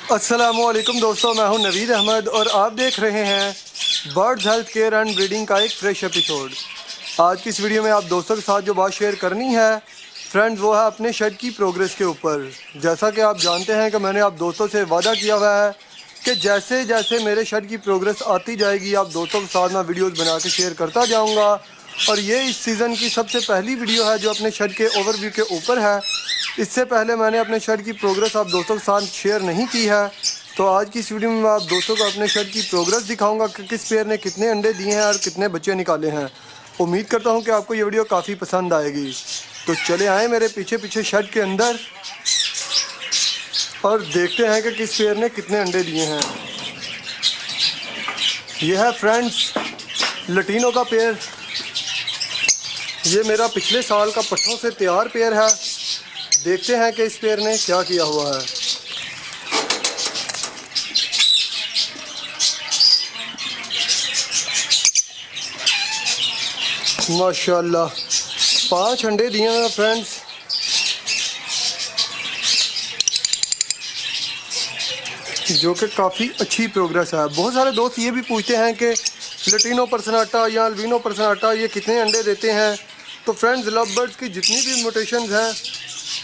अस्सलामुअलैकुम दोस्तों, मैं हूं नवीद अहमद और आप देख रहे हैं birds health care and breeding का एक फ्रेश एपिसोड। आज की इस वीडियो में आप दोस्तों के साथ जो बात शेयर करनी है फ्रेंड्स, वो है अपने शेड की प्रोग्रेस के ऊपर। जैसा कि आप जानते हैं कि मैंने आप दोस्तों से वादा किया हुआ है कि जैसे जैसे मेरे शेड की प्रोग्रेस आती जाएगी आप दोस्तों के साथ मैं वीडियोज़ बना के शेयर करता जाऊँगा। और ये इस सीज़न की सबसे पहली वीडियो है जो अपने शेड के ओवरव्यू के ऊपर है। इससे पहले मैंने अपने शेड की प्रोग्रेस आप दोस्तों के साथ शेयर नहीं की है, तो आज की इस वीडियो में मैं आप दोस्तों को अपने शेड की प्रोग्रेस दिखाऊंगा कि किस पेयर ने कितने अंडे दिए हैं और कितने बच्चे निकाले हैं। उम्मीद करता हूं कि आपको ये वीडियो काफ़ी पसंद आएगी। तो चले आए मेरे पीछे पीछे शेड के अंदर और देखते हैं कि किस पेयर ने कितने अंडे दिए हैं। यह है फ्रेंड्स लटीनो का पेयर। ये मेरा पिछले साल का पट्ठों से तैयार पेयर है। देखते हैं कि इस पेयर ने क्या किया हुआ है। माशाल्लाह 5 अंडे दिए हैं फ्रेंड्स। जो कि काफ़ी अच्छी प्रोग्रेस है। बहुत सारे दोस्त ये भी पूछते हैं कि लटीनो पर्सनाटा या अल्बिनो पर्सनाटा ये कितने अंडे देते हैं। तो फ्रेंड्स लव बर्ड्स की जितनी भी म्यूटेशंस हैं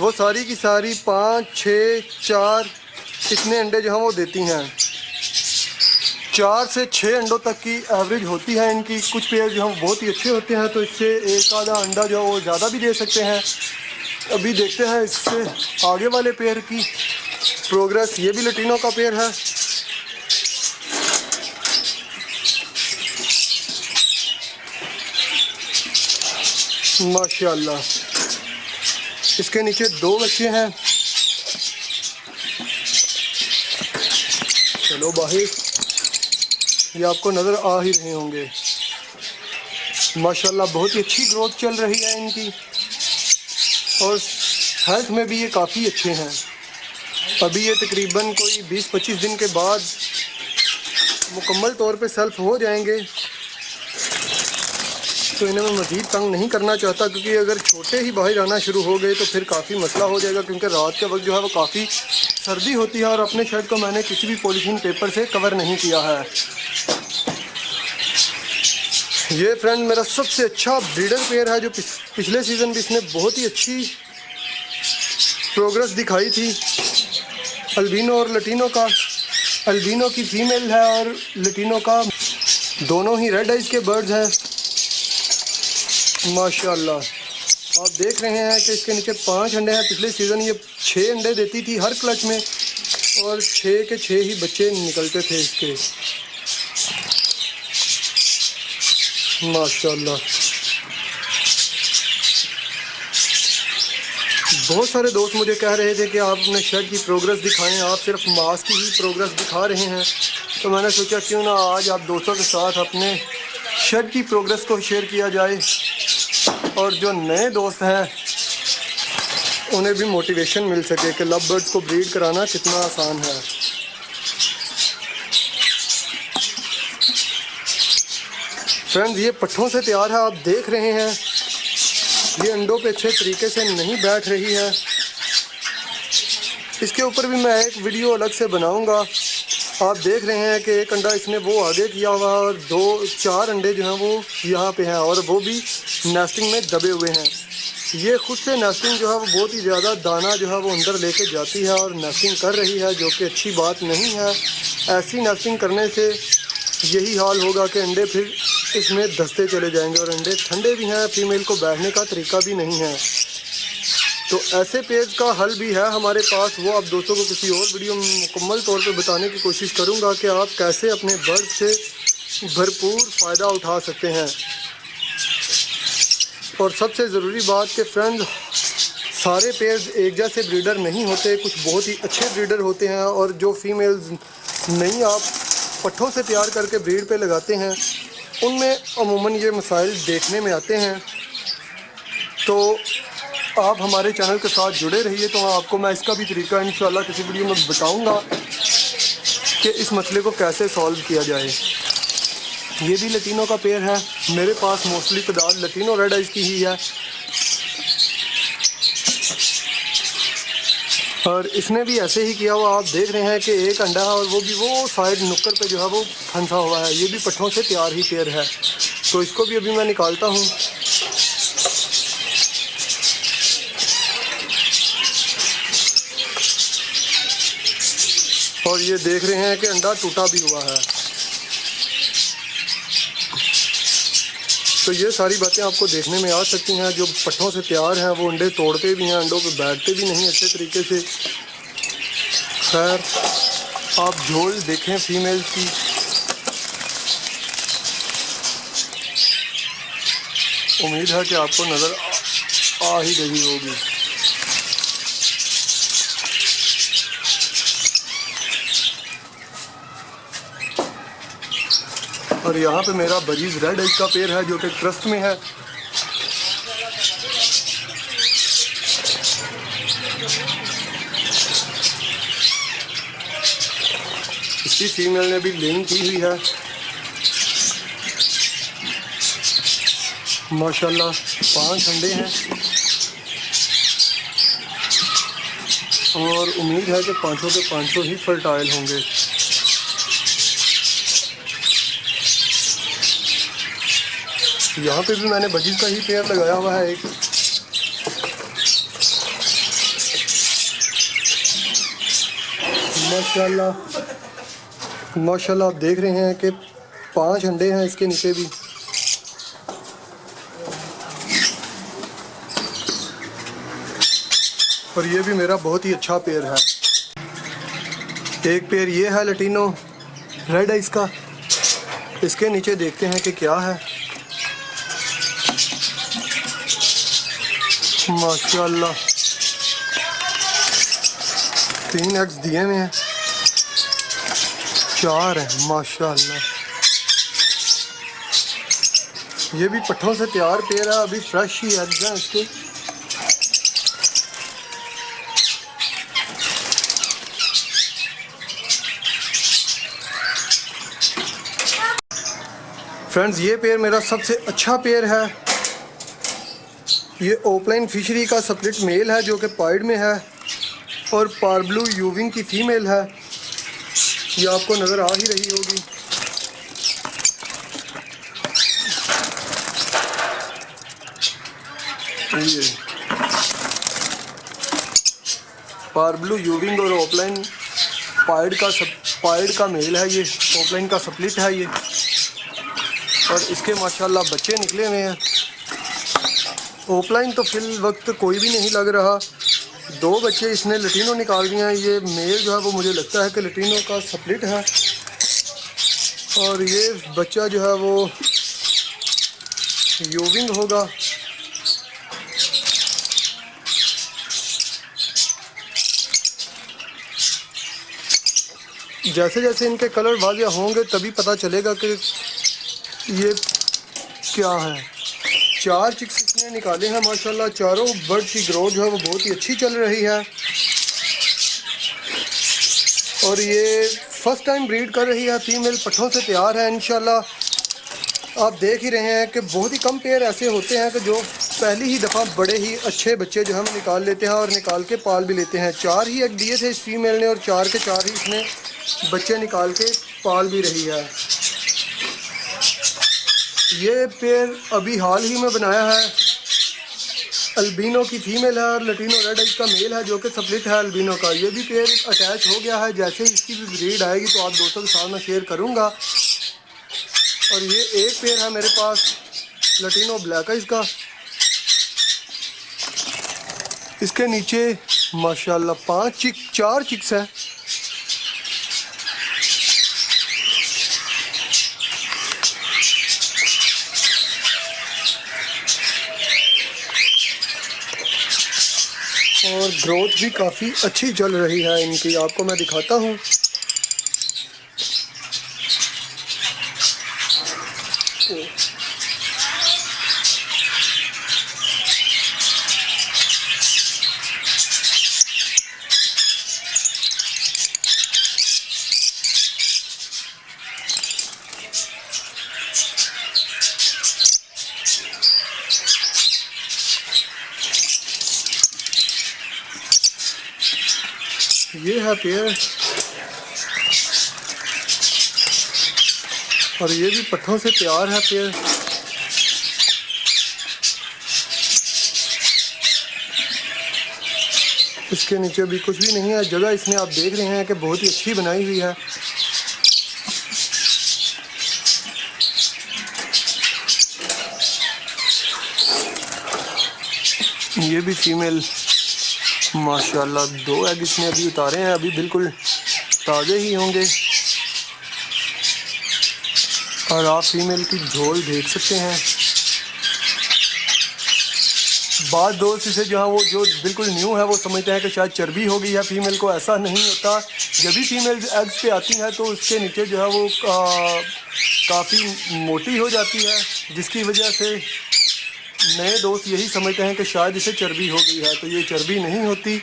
वो सारी की सारी 5, 6, 4 इतने अंडे जो हैं वो देती हैं। 4 से 6 अंडों तक की एवरेज होती है इनकी। कुछ पेयर जो हैं बहुत ही अच्छे होते हैं तो इससे एक आधा अंडा जो है वो ज़्यादा भी दे सकते हैं। अभी देखते हैं इससे आगे वाले पेयर की प्रोग्रेस। ये भी लटीनो का पेयर है। माशाल्लाह इसके नीचे 2 बच्चे हैं। चलो बाहर, ये आपको नज़र आ ही रहे होंगे। माशाल्लाह बहुत ही अच्छी ग्रोथ चल रही है इनकी और हेल्थ में भी ये काफ़ी अच्छे हैं। अभी ये तकरीबन कोई 20-25 दिन के बाद मुकम्मल तौर पे सेल्फ हो जाएंगे। तो इन्हें मैं मज़ीद तंग नहीं करना चाहता, क्योंकि अगर छोटे ही बाहर आना शुरू हो गए तो फिर काफ़ी मसला हो जाएगा, क्योंकि रात के वक्त जो है वो काफ़ी सर्दी होती है और अपने शेड को मैंने किसी भी पॉलीथीन पेपर से कवर नहीं किया है। ये फ्रेंड मेरा सबसे अच्छा ब्रीडर पेयर है जो पिछले सीज़न भी इसने बहुत ही अच्छी प्रोग्रेस दिखाई थी। अल्बिनो और लटीनो का। अल्बिनो की फ़ीमेल है और लटीनो का दोनों ही रेड आइज़ के बर्ड्स हैं। माशाल्लाह आप देख रहे हैं कि इसके नीचे 5 अंडे हैं। पिछले सीज़न ये 6 अंडे देती थी हर क्लच में और 6 के 6 ही बच्चे निकलते थे इसके। माशाल्लाह बहुत सारे दोस्त मुझे कह रहे थे कि आप अपने शेड की प्रोग्रेस दिखाएं, आप सिर्फ मास की ही प्रोग्रेस दिखा रहे हैं। तो मैंने सोचा क्यों ना आज आप दोस्तों के साथ अपने शेड की प्रोग्रेस को शेयर किया जाए और जो नए दोस्त हैं उन्हें भी मोटिवेशन मिल सके कि लव बर्ड्स को ब्रीड कराना कितना आसान है। फ्रेंड्स ये पट्ठों से तैयार है, आप देख रहे हैं। ये अंडों पे अच्छे तरीके से नहीं बैठ रही है। इसके ऊपर भी मैं एक वीडियो अलग से बनाऊंगा। आप देख रहे हैं कि एक अंडा इसने वो आगे किया हुआ है और 2-4 अंडे जो हैं वो यहाँ पे हैं और वो भी नेस्टिंग में दबे हुए हैं। ये खुद से नेस्टिंग जो है वो बहुत ही ज़्यादा दाना जो है वो अंदर लेके जाती है और नेस्टिंग कर रही है, जो कि अच्छी बात नहीं है। ऐसी नेस्टिंग करने से यही हाल होगा कि अंडे फिर इसमें धंसते चले जाएंगे और अंडे ठंडे भी हैं। फीमेल को बैठने का तरीका भी नहीं है। तो ऐसे पेज का हल भी है हमारे पास, वो आप दोस्तों को किसी और वीडियो में मुकम्मल तौर पे बताने की कोशिश करूंगा कि आप कैसे अपने बर्ड से भरपूर फ़ायदा उठा सकते हैं। और सबसे ज़रूरी बात कि फ्रेंड्स सारे पेयर्स एक जैसे ब्रीडर नहीं होते। कुछ बहुत ही अच्छे ब्रीडर होते हैं और जो फीमेल्स नहीं आप पट्ठों से तैयार करके ब्रीड पे लगाते हैं उनमें अमूमन ये मसाइल देखने में आते हैं। तो आप हमारे चैनल के साथ जुड़े रहिए, तो आपको मैं इसका भी तरीका इंशाल्लाह किसी वीडियो में बताऊंगा कि इस मसले को कैसे सॉल्व किया जाए। ये भी लटीनो का पेयर है। मेरे पास मोस्टली तादाद लटीनो रेड आइज़ की ही है। और इसने भी ऐसे ही किया हुआ, आप देख रहे हैं कि एक अंडा है और वो भी वो साइड नुक्कड़ पे जो है वो फंसा हुआ है। ये भी पट्ठों से तैयार ही पेयर है, तो इसको भी अभी मैं निकालता हूँ। और ये देख रहे हैं कि अंडा टूटा भी हुआ है। तो ये सारी बातें आपको देखने में आ सकती हैं। जो पट्ठों से तैयार हैं वो अंडे तोड़ते भी हैं, अंडों पे बैठते भी नहीं अच्छे तरीके से। खैर, आप झोल देखें फीमेल की, उम्मीद है कि आपको नज़र आ ही गई होगी। और यहाँ पे मेरा बजीज रेड एग का पेड़ है जो कि ट्रस्ट में है। इसकी फीमेल ने भी लेइंग की हुई है माशाल्लाह। 5 अंडे हैं और उम्मीद है कि पाँचों के पाँचों ही फर्टाइल होंगे। यहाँ पे भी मैंने बजीज का ही पेड़ लगाया हुआ है एक। माशाल्लाह माशाल्लाह, आप देख रहे हैं कि 5 अंडे हैं इसके नीचे भी। और ये भी मेरा बहुत ही अच्छा पेड़ है। एक पेड़ ये है लटीनो रेड है इसका। इसके नीचे देखते हैं कि क्या है। माशाल्लाह 3 एग्स दिए हुए हैं, 4 हैं माशाल्लाह। ये भी पट्ठों से तैयार पेड़ है, अभी फ्रेश ही एग्स हैं इसके। फ्रेंड्स, ये पेड़ मेरा सबसे अच्छा पेड़ है। ये ओपलाइन फिशरी का स्प्लिट मेल है जो कि पाइड में है और पारब्लू यूविंग की फीमेल है। ये आपको नज़र आ ही रही होगी। ये पारब्लू यूविंग और ओपलाइन पाइड का मेल है। ये ओपलाइन का स्प्लिट है ये। और इसके माशाल्लाह बच्चे निकले हुए हैं। ओपलाइन तो फिल वक्त कोई भी नहीं लग रहा। 2 बच्चे इसने लटीनो निकाल दिए हैं। ये मेल जो है वो मुझे लगता है कि लटीनो का स्प्लिट है। और ये बच्चा जो है वो यूविंग होगा। जैसे जैसे इनके कलर वाज़िया होंगे तभी पता चलेगा कि ये क्या है। 4 चिक्स इसने निकाले हैं माशाल्लाह। चारों बर्ड की ग्रोथ जो है वो बहुत ही अच्छी चल रही है। और ये फर्स्ट टाइम ब्रीड कर रही है। फीमेल पट्ठों से तैयार है इंशाल्लाह। आप देख ही रहे हैं कि बहुत ही कम पेयर ऐसे होते हैं कि जो पहली ही दफ़ा बड़े ही अच्छे बच्चे जो हम निकाल लेते हैं और निकाल के पाल भी लेते हैं। 4 ही एग दिए थे इस फीमेल ने और 4 के 4 ही इसने बच्चे निकाल के पाल भी रही है। ये पेयर अभी हाल ही में बनाया है। अल्बिनो की फीमेल है और लटीनो रेड एग का मेल है जो कि स्प्लिट है अल्बिनो का। ये भी पेयर अटैच हो गया है। जैसे ही इसकी भी ब्रीड आएगी तो आप दोस्तों के साथ में शेयर करूँगा। और ये एक पेयर है मेरे पास लटीनो ब्लैक आइज का। इसके नीचे माशाल्लाह 4 चिक्स है। और ग्रोथ भी काफ़ी अच्छी चल रही है इनकी। आपको मैं दिखाता हूँ। ये है पेयर, और ये भी पट्ठों से तैयार है पेयर। इसके नीचे भी कुछ भी नहीं है, जगह इसमें आप देख रहे हैं कि बहुत ही अच्छी बनाई हुई है। ये भी फीमेल माशाल्लाह 2 एग इसने अभी उतारे हैं, अभी बिल्कुल ताज़े ही होंगे। और आप फीमेल की झोल देख सकते हैं। बाद दोस्त इसे जो बिल्कुल न्यू है वो समझते हैं कि शायद चर्बी हो गई है फीमेल को। ऐसा नहीं होता। जब भी फीमेल एग्स पे आती है तो उसके नीचे जो है वो काफ़ी मोटी हो जाती है, जिसकी वजह से नए दोस्त यही समझते हैं कि शायद इसे चर्बी हो गई है। तो ये चर्बी नहीं होती।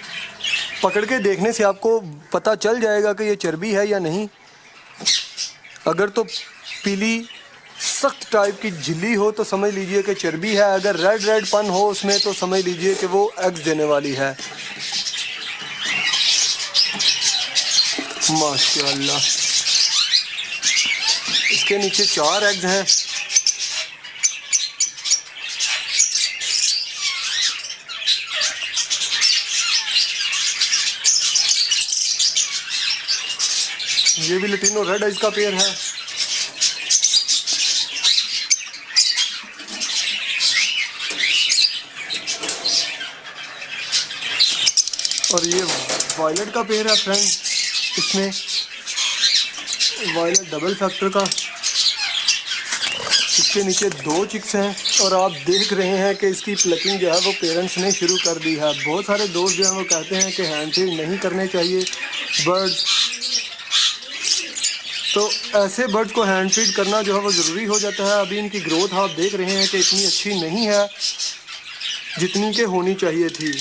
पकड़ के देखने से आपको पता चल जाएगा कि ये चर्बी है या नहीं। अगर तो पीली सख्त टाइप की झिल्ली हो तो समझ लीजिए कि चर्बी है। अगर रेड पन हो उसमें तो समझ लीजिए कि वो एग्स देने वाली है। माशाल्लाह, इसके नीचे 4 एग्स हैं। ये भी लटीनो रेड आइज का पेयर है। और ये वायलेट का पेयर है फ्रेंड। इसमें वायलेट डबल फैक्टर का। इसके नीचे 2 चिक्स हैं और आप देख रहे हैं कि इसकी प्लकिंग जो है वो पेरेंट्स ने शुरू कर दी है। बहुत सारे दोस्त जो हैं वो कहते हैं कि हैंड फीड नहीं करने चाहिए बर्ड्स। तो ऐसे बर्ड्स को हैंड फीड करना जो है वो ज़रूरी हो जाता है। अभी इनकी ग्रोथ आप देख रहे हैं कि इतनी अच्छी नहीं है जितनी के होनी चाहिए थी।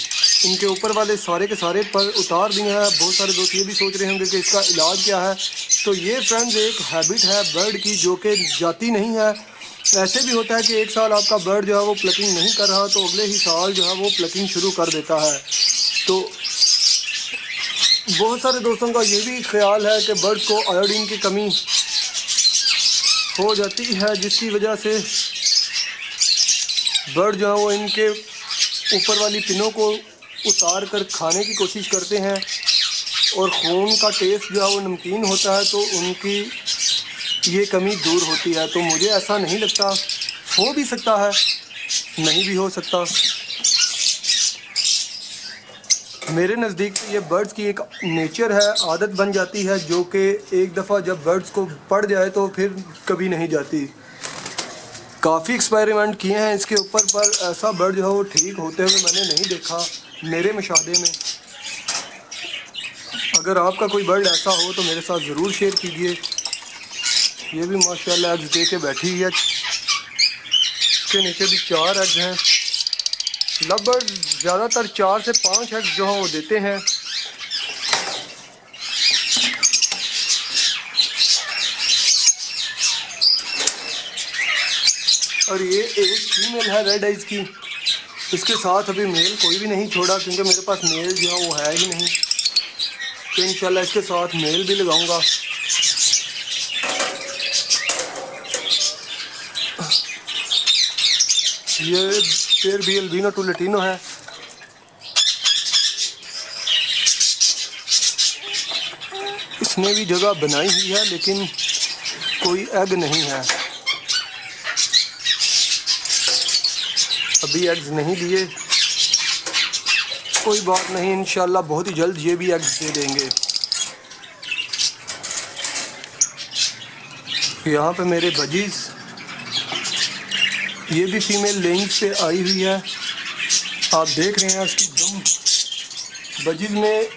इनके ऊपर वाले सारे के सारे पर उतार दिए हैं। बहुत सारे दोस्त ये भी सोच रहे होंगे कि इसका इलाज क्या है। तो ये फ्रेंड्स एक हैबिट है बर्ड की जो कि जाती नहीं है। ऐसे भी होता है कि एक साल आपका बर्ड जो है वो प्लकिंग नहीं कर रहा तो अगले ही साल जो है वो प्लकिंग शुरू कर देता है। तो बहुत सारे दोस्तों का ये भी ख्याल है कि बर्ड को आयोडीन की कमी हो जाती है, जिसकी वजह से बर्ड जो है वो इनके ऊपर वाली पिनों को उतार कर खाने की कोशिश करते हैं और खून का टेस्ट जो है वो नमकीन होता है, तो उनकी ये कमी दूर होती है। तो मुझे ऐसा नहीं लगता, हो भी सकता है नहीं भी हो सकता। मेरे नज़दीक ये बर्ड्स की एक नेचर है, आदत बन जाती है जो कि एक दफ़ा जब बर्ड्स को पड़ जाए तो फिर कभी नहीं जाती। काफ़ी एक्सपेरिमेंट किए हैं इसके ऊपर, पर ऐसा बर्ड जो है वो ठीक होते हुए मैंने नहीं देखा मेरे मुशाहदे में। अगर आपका कोई बर्ड ऐसा हो तो मेरे साथ ज़रूर शेयर कीजिए। ये भी माशाल्लाह एग्स दे के बैठी है। इसके नीचे भी 4 एग्स हैं। लव बर्ड ज़्यादातर 4 से 5 एग्स जो हैं वो देते हैं। और ये एक फीमेल है रेड आइज की। इसके साथ अभी मेल कोई भी नहीं छोड़ा क्योंकि मेरे पास मेल जो है वो है ही नहीं। तो इंशाल्लाह इसके साथ मेल भी लगाऊंगा। ये पेयर भी अल्बिनो टू लटीनो है। इसने भी जगह बनाई हुई है लेकिन कोई एग नहीं है। अभी एग्स नहीं दिए, कोई बात नहीं, इंशाल्लाह बहुत ही जल्द ये भी एग्स दे देंगे। यहाँ पे मेरे बजीज, ये भी फीमेल लेंस पे आई हुई है। आप देख रहे हैं उसकी दुम। बजीज में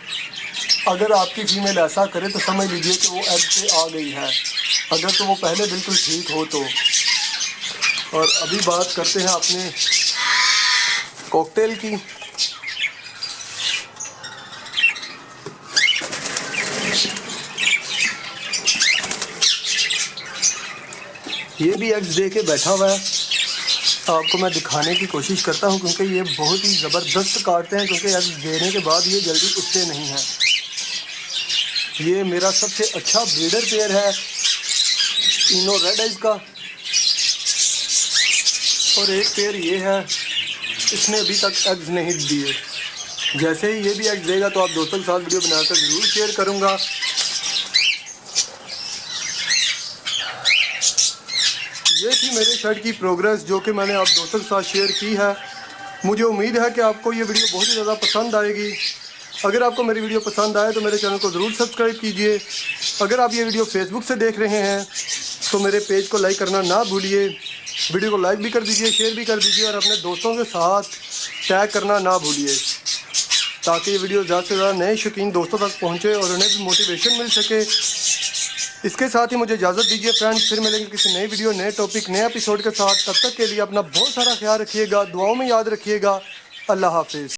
अगर आपकी फीमेल ऐसा करे तो समझ लीजिए कि वो एग पे आ गई है, अगर तो वो पहले बिल्कुल ठीक हो तो। और अभी बात करते हैं अपने कॉकटेल की। ये भी एग्स दे के बैठा हुआ है। आपको मैं दिखाने की कोशिश करता हूं क्योंकि ये बहुत ही ज़बरदस्त काटते हैं, क्योंकि एग्स देने के बाद ये जल्दी उठते नहीं हैं। ये मेरा सबसे अच्छा ब्रीडर पेयर है इनो रेड आइज का, और एक पेयर ये है, इसने अभी तक एग्स नहीं दिए। जैसे ही ये भी एग्स देगा तो आप दोस्तों के साथ वीडियो बनाकर ज़रूर शेयर करूँगा। ये थी मेरे शर्ट की प्रोग्रेस जो कि मैंने आप दोस्तों के साथ शेयर की है। मुझे उम्मीद है कि आपको ये वीडियो बहुत ही ज़्यादा पसंद आएगी। अगर आपको मेरी वीडियो पसंद आए तो मेरे चैनल को ज़रूर सब्सक्राइब कीजिए। अगर आप ये वीडियो फेसबुक से देख रहे हैं तो मेरे पेज को लाइक करना ना भूलिए। वीडियो को लाइक भी कर दीजिए, शेयर भी कर दीजिए और अपने दोस्तों के साथ टैग करना ना भूलिए, ताकि ये वीडियो ज़्यादा से ज़्यादा नए शौकीन दोस्तों तक पहुँचे और उन्हें भी मोटिवेशन मिल सके। इसके साथ ही मुझे इजाज़त दीजिए फ्रेंड्स, फिर मिलेंगे किसी नई वीडियो, नए टॉपिक, नए एपिसोड के साथ। तब तक के लिए अपना बहुत सारा ख्याल रखिएगा, दुआओं में याद रखिएगा। अल्लाह हाफिज़।